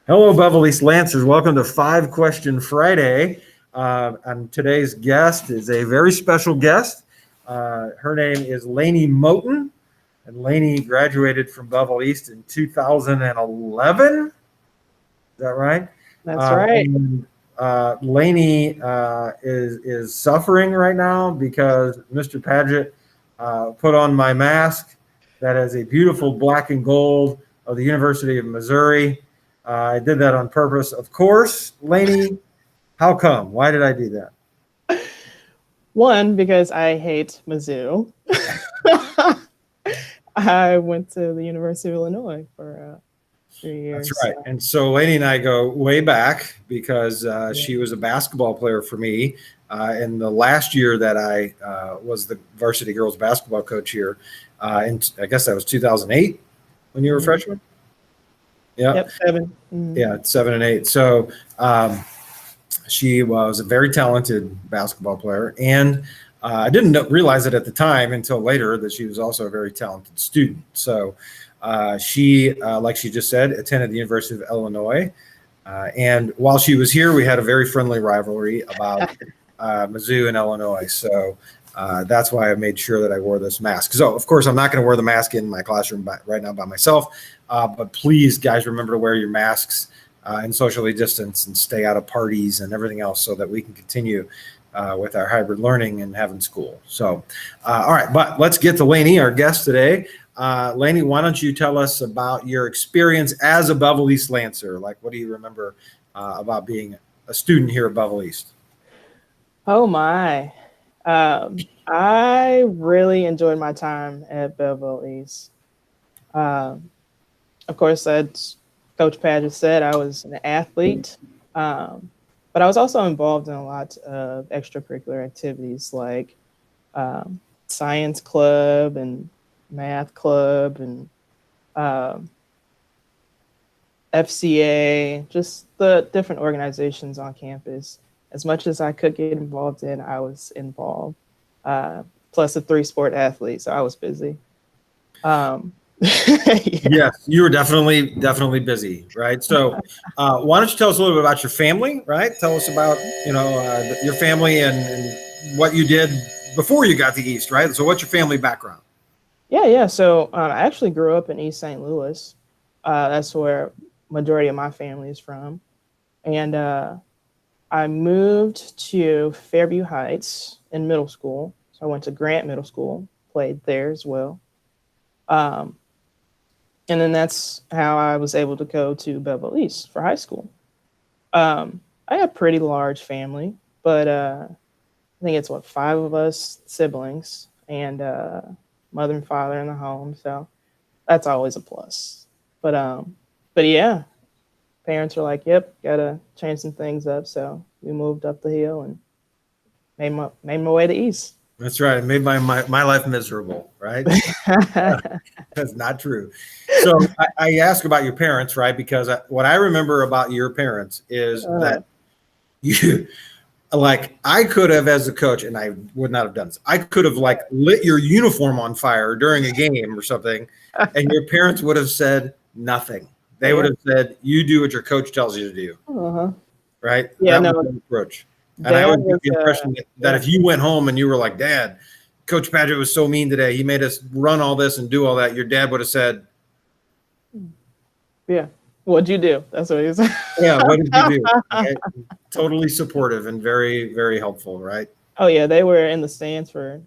Hello, Belleville East Lancers. Welcome to 5 Question Friday. And today's guest is a very special guest. Her name is Laney Moton, and Laney graduated from Belleville East in 2011. Is that right? That's right. Laney is suffering right now because Mr. Paget put on my mask that has a beautiful black and gold of the University of Missouri. I did that on purpose, of course. Laney, how come? Why did I do that? One, because I hate Mizzou. I went to the University of Illinois for 3 years. That's right. And so Laney and I go way back because she was a basketball player for me. In the last year that I was the varsity girls basketball coach here, and I guess that was 2008 when you were a freshman. Yep, 7. Mm-hmm. Yeah, 7 and 8. So she was a very talented basketball player, and I didn't realize it at the time until later that she was also a very talented student. So she, like she just said, attended the University of Illinois. And while she was here, we had a very friendly rivalry about Mizzou and Illinois. So that's why I made sure that I wore this mask. So, of course, I'm not going to wear the mask in my classroom right now by myself. But please, guys, remember to wear your masks and socially distance and stay out of parties and everything else so that we can continue with our hybrid learning and having school. So, all right, but let's get to Laney, our guest today. Laney, why don't you tell us about your experience as a Belleville East Lancer? Like, what do you remember about being a student here at Belleville East? Oh, my. I really enjoyed my time at Belleville East. Of course, as Coach Paget said, I was an athlete, but I was also involved in a lot of extracurricular activities like science club and math club and FCA, just the different organizations on campus. As much as I could get involved in, I was involved. Plus a 3-sport athlete, so I was busy. Yes, you were definitely busy, right? So why don't you tell us a little bit about your family, right? Tell us about, your family and what you did before you got to East, right? So what's your family background? Yeah. So I actually grew up in East St. Louis. That's where majority of my family is from. And I moved to Fairview Heights in middle school. So I went to Grant Middle School, played there as well. And then that's how I was able to go to Belleville East for high school. I had a pretty large family, but I think it's 5 of us siblings and mother and father in the home. So that's always a plus. But yeah, parents were like, yep, gotta change some things up. So we moved up the hill and made my way to East. That's right. It made my life miserable, right? That's not true. So I ask about your parents, right? Because what I remember about your parents is that you, like, I could have, as a coach, and I would not have done this, I could have, like, lit your uniform on fire during a game or something, and your parents would have said nothing. They would have said, you do what your coach tells you to do. Right? Yeah, that was the approach. And I would get the impression that if you went home and you were like, Dad, Coach Paget was so mean today, he made us run all this and do all that, your dad would have said, yeah, what'd you do? That's what he said. Yeah, what did you do? Right? Totally supportive and very, very helpful, right? Oh yeah, they were in the stands for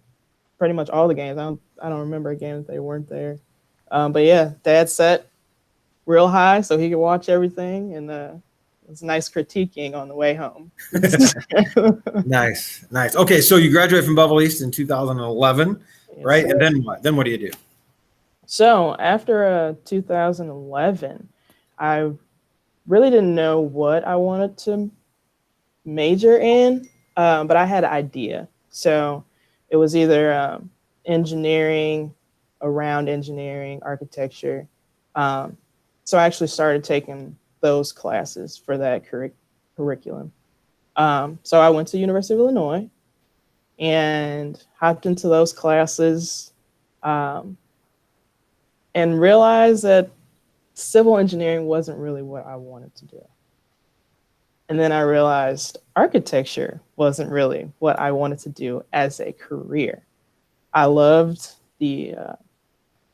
pretty much all the games. I don't remember a game that they weren't there. But yeah, Dad set real high so he could watch everything, and it was nice critiquing on the way home. Nice. Okay, so you graduated from Belleville East in 2011, right? Sir. And then what? Then what do you do? So after 2011, I really didn't know what I wanted to major in, but I had an idea. So it was either engineering, around engineering, architecture. So I actually started taking those classes for that curriculum. So I went to University of Illinois and hopped into those classes and realized that civil engineering wasn't really what I wanted to do. And then I realized architecture wasn't really what I wanted to do as a career. I loved the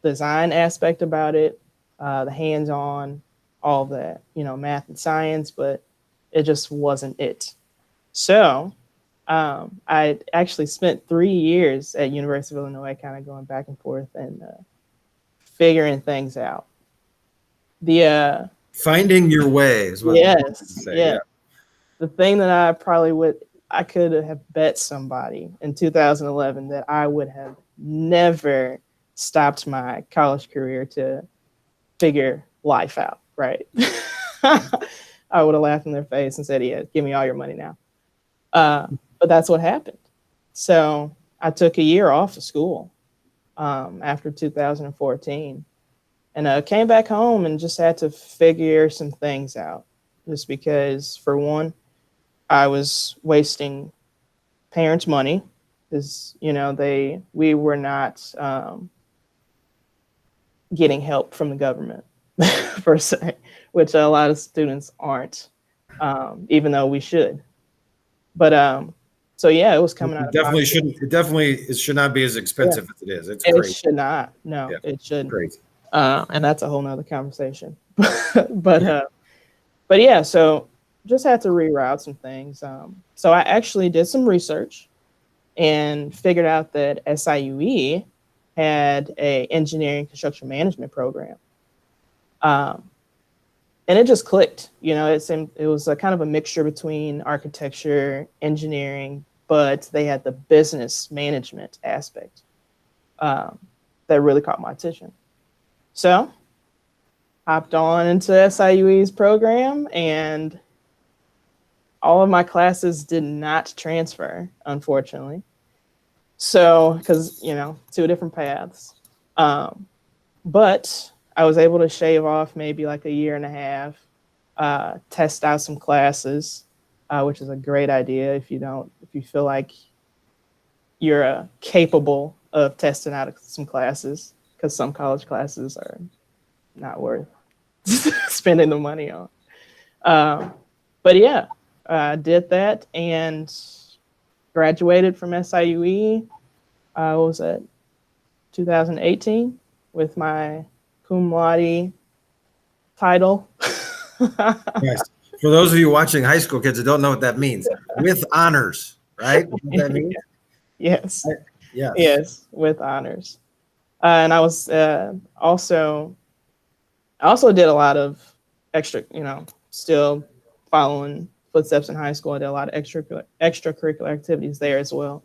design aspect about it, the hands-on, all that, math and science, but it just wasn't it. So I actually spent 3 years at University of Illinois, kind of going back and forth and figuring things out. The Finding your way is what I wanted to yes, say. yes. Yeah. The thing that I could have bet somebody in 2011 that I would have never stopped my college career to figure life out, right? I would have laughed in their face and said, yeah, give me all your money now. But that's what happened. So I took a year off of school after 2014 and came back home and just had to figure some things out. Just because, for one, I was wasting parents' money because we were not getting help from the government per se, which a lot of students aren't, even though we should. But so yeah, it was coming out It of definitely pocket. shouldn't. It definitely should not be as expensive as it is. It's It crazy. should not. No, Yeah, it shouldn't. crazy. And that's a whole nother conversation. But yeah, so just had to reroute some things. So I actually did some research and figured out that SIUE had a engineering construction management program. And it just clicked. It was a kind of a mixture between architecture, engineering, but they had the business management aspect that really caught my attention. So hopped on into SIUE's program, and all of my classes did not transfer, unfortunately. So, because, two different paths. But I was able to shave off maybe like a year and a half, test out some classes, which is a great idea if you feel like you're capable of testing out some classes, because some college classes are not worth spending the money on. But yeah, I did that and graduated from SIUE. I was at 2018 with my cum laude title. Yes. For those of you watching high school kids that don't know what that means, with honors, right? What does that mean? Yes. Yes. Yes, with honors. And I was also did a lot of extra, still following footsteps in high school. I did a lot of extracurricular activities there as well.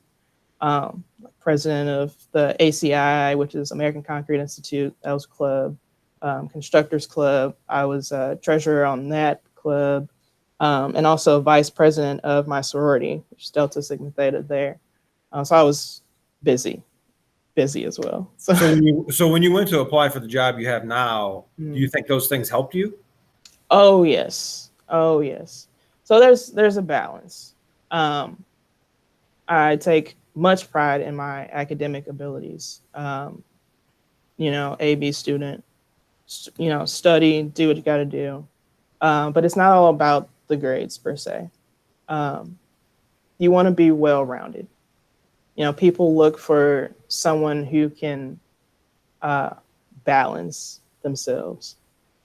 President of the ACI, which is American Concrete Institute. That was a club. Constructors Club. I was treasurer on that club, and also vice president of my sorority, which is Delta Sigma Theta there. So I was busy as well. So when you went to apply for the job you have now, do you think those things helped you? Oh yes. So there's a balance. I take much pride in my academic abilities. A/B student. Study, do what you got to do. But it's not all about the grades per se. You want to be well-rounded. People look for someone who can balance themselves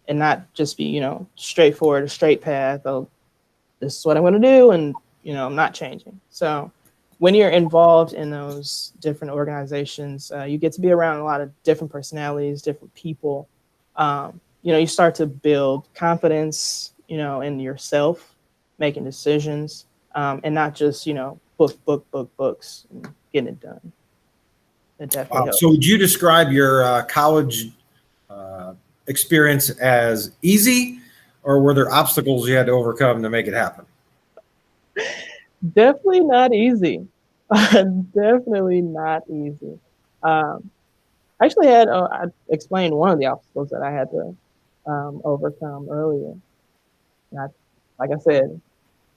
and not just be, straightforward, a straight path. Oh, this is what I'm going to do, and I'm not changing. So when you're involved in those different organizations, you get to be around a lot of different personalities, different people. You start to build confidence, in yourself, making decisions, and not just, books, and getting it done. It definitely helps. So would you describe your college experience as easy, or were there obstacles you had to overcome to make it happen? Definitely not easy. Definitely not easy. I actually I explained one of the obstacles that I had to overcome earlier. And like I said,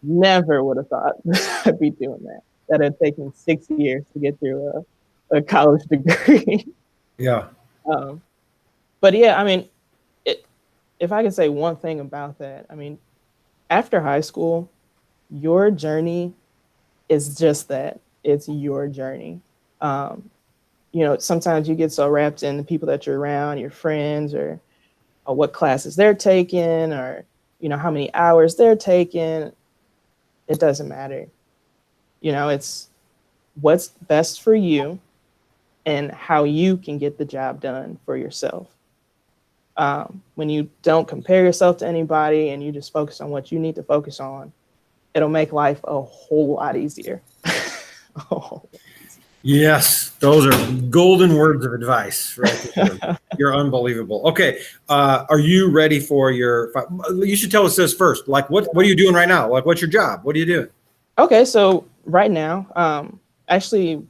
never would have thought I'd be doing that. That had taken 6 years to get through a college degree. Yeah. But yeah, I mean, if I could say one thing about that, I mean, after high school, your journey is just that. It's your journey. Um, sometimes you get so wrapped in the people that you're around, your friends, or what classes they're taking, or how many hours they're taking. It doesn't matter. It's what's best for you and how you can get the job done for yourself. When you don't compare yourself to anybody and you just focus on what you need to focus on, it'll make life a whole lot easier. Oh. Yes, those are golden words of advice, right? You're unbelievable. Okay, are you ready for your? You should tell us this first. Like, what are you doing right now? Like, what's your job? What are you doing? Okay, so right now, actually, a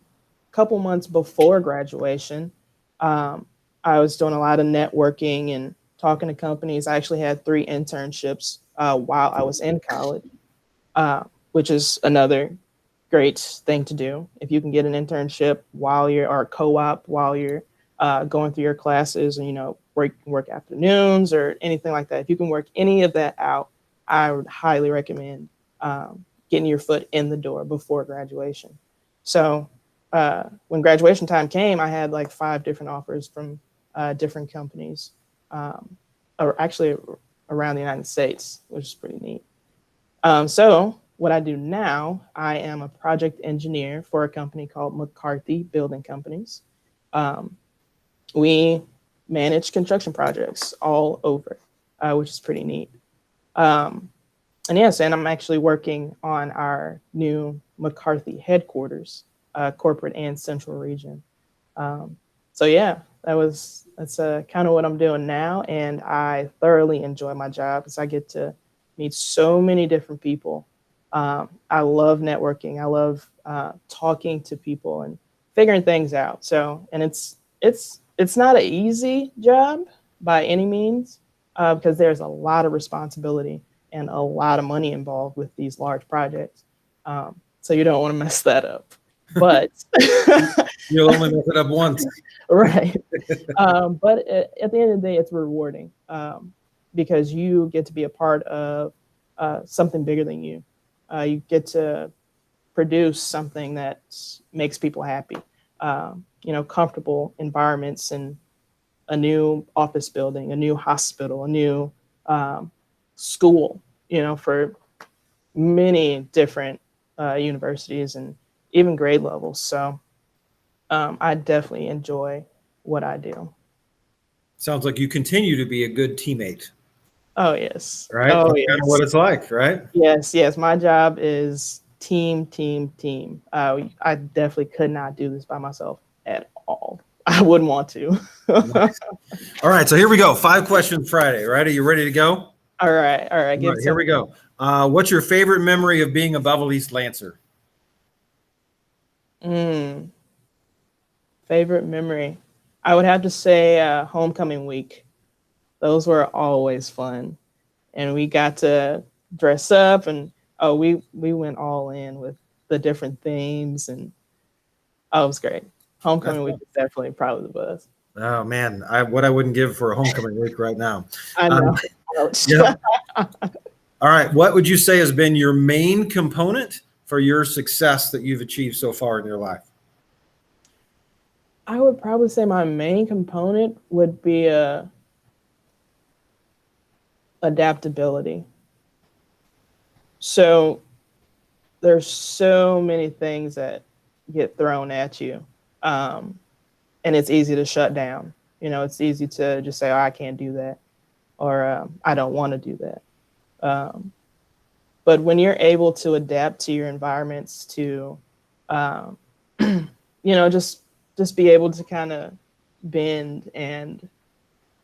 couple months before graduation, I was doing a lot of networking and talking to companies. I actually had 3 internships while I was in college, which is another great thing to do. If you can get an internship or a co-op while you're going through your classes, and work afternoons or anything like that. If you can work any of that out, I would highly recommend getting your foot in the door before graduation. So when graduation time came, I had like 5 different offers from different companies, or actually around the United States, which is pretty neat. So what I do now, I am a project engineer for a company called McCarthy Building Companies. We manage construction projects all over, which is pretty neat. And I'm actually working on our new McCarthy headquarters, corporate and central region. So yeah, that's kind of what I'm doing now, and I thoroughly enjoy my job because I get to meet so many different people. I love networking. I love talking to people and figuring things out. So, and it's not an easy job by any means, because there's a lot of responsibility and a lot of money involved with these large projects. So you don't want to mess that up. But you'll only mess it up once. Right. But at the end of the day, it's rewarding because you get to be a part of something bigger than you. You get to produce something that makes people happy, comfortable environments and a new office building, a new hospital, a new school, for many different universities and even grade levels. So I definitely enjoy what I do. Sounds like you continue to be a good teammate. Oh, yes. Right? Oh, That's yes. kind of what it's like, right? Yes. My job is team. I definitely could not do this by myself at all. I wouldn't want to. Nice. All right. So here we go. 5 questions Friday, right? Are you ready to go? All right. Here we go. What's your favorite memory of being a Belleville East Lancer? Favorite memory? I would have to say homecoming week. Those were always fun. And we got to dress up and we went all in with the different themes, and it was great. Homecoming week is definitely probably the best. Oh man, what I wouldn't give for a homecoming week right now. I know. Yep. All right. What would you say has been your main component for your success that you've achieved so far in your life? I would probably say my main component would be adaptability. So there's so many things that get thrown at you, and it's easy to shut down. It's easy to just say, "Oh, I can't do that," or "I don't want to do that." But when you're able to adapt to your environments, to just be able to kind of bend and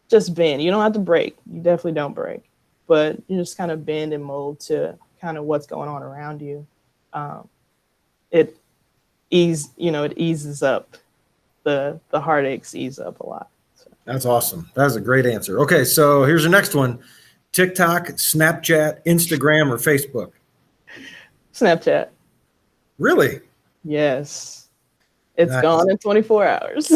just bend. You don't have to break. You definitely don't break, but you just kind of bend and mold to kind of what's going on around you. It eases up the heartaches, ease up a lot. So. That's awesome. That's a great answer. Okay, so here's the next one: TikTok, Snapchat, Instagram, or Facebook? Snapchat. Really? Yes. It's Nice. gone in 24 hours.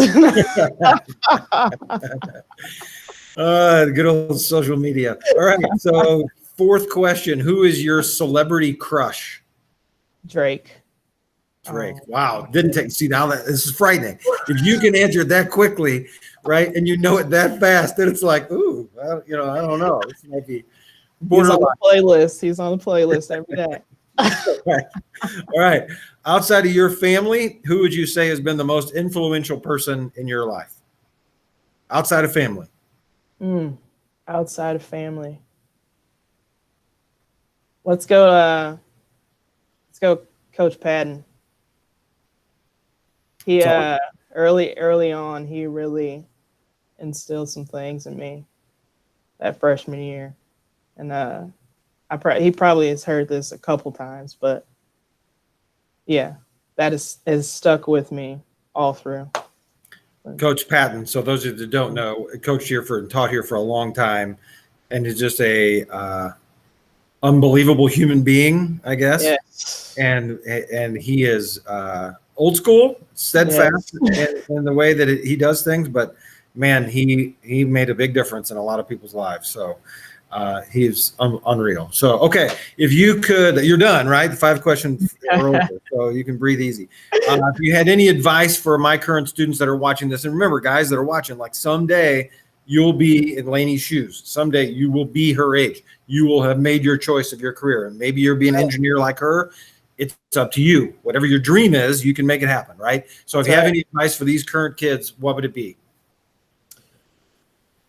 Good old social media. All right. So fourth question, who is your celebrity crush? Drake. Drake. Oh, Wow. Didn't take, see now that this is frightening. If you can answer it that quickly, right, and you know it that fast, then it's like, ooh, well, you know, I don't know. This might be he's on borderline. the playlist. He's on the playlist every day. All right. Outside of your family, who would you say has been the most influential person in your life? Outside of family. Outside of family. Let's go Coach Patton. He early on, he really instilled some things in me that freshman year. And he probably has heard this a couple times, but yeah, that is stuck with me all through. Coach Patton. So those of you that don't know, coached here for and taught here for a long time, and is just a unbelievable human being, I guess. Yes. And he is old school, steadfast in the way that he does things. But man, he made a big difference in a lot of people's lives. So he's unreal. So okay, if you could, you're done, right? The 5 questions are over, so you can breathe easy. If you had any advice for my current students that are watching this, and remember, guys that are watching, like someday you'll be in Laney's shoes. Someday you will be her age. You will have made your choice of your career, and maybe you'll be an engineer like her. It's up to you. Whatever your dream is, you can make it happen, right? So if you have any advice for these current kids, what would it be?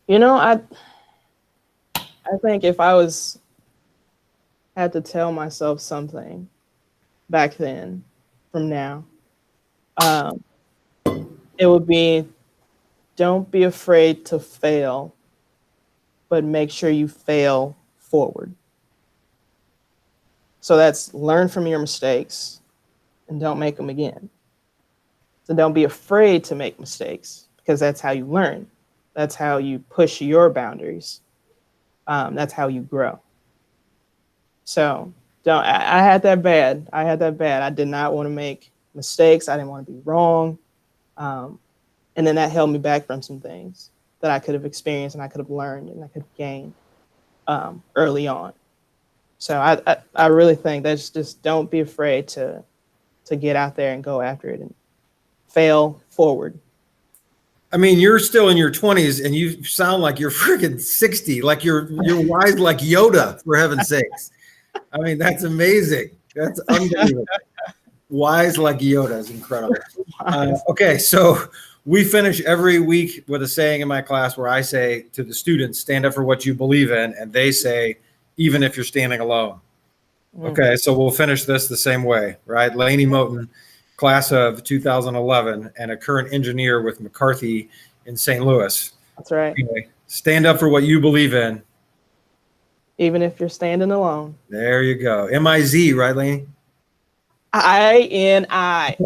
You know, I think if I had to tell myself something back then from now, it would be, don't be afraid to fail, but make sure you fail forward. So that's learn from your mistakes and don't make them again. So don't be afraid to make mistakes, because that's how you learn. That's how you push your boundaries. That's how you grow. So I had that bad. I did not want to make mistakes. I didn't want to be wrong. And then that held me back from some things that I could have experienced and I could have learned and I could have gained early on. So I really think that's just, don't be afraid to get out there and go after it and fail forward. I mean, you're still in your 20s and you sound like you're freaking 60, like you're wise like Yoda, for heaven's sakes. I mean, that's amazing. That's unbelievable. Wise like Yoda is incredible. Okay, so we finish every week with a saying in my class where I say to the students, stand up for what you believe in, and they say, even if you're standing alone. Okay, so we'll finish this the same way, right? Laney Moton, class of 2011, and a current engineer with McCarthy in St. Louis. That's right. Anyway, stand up for what you believe in. Even if you're standing alone. There you go. M-I-Z, right, Laney? I-N-I.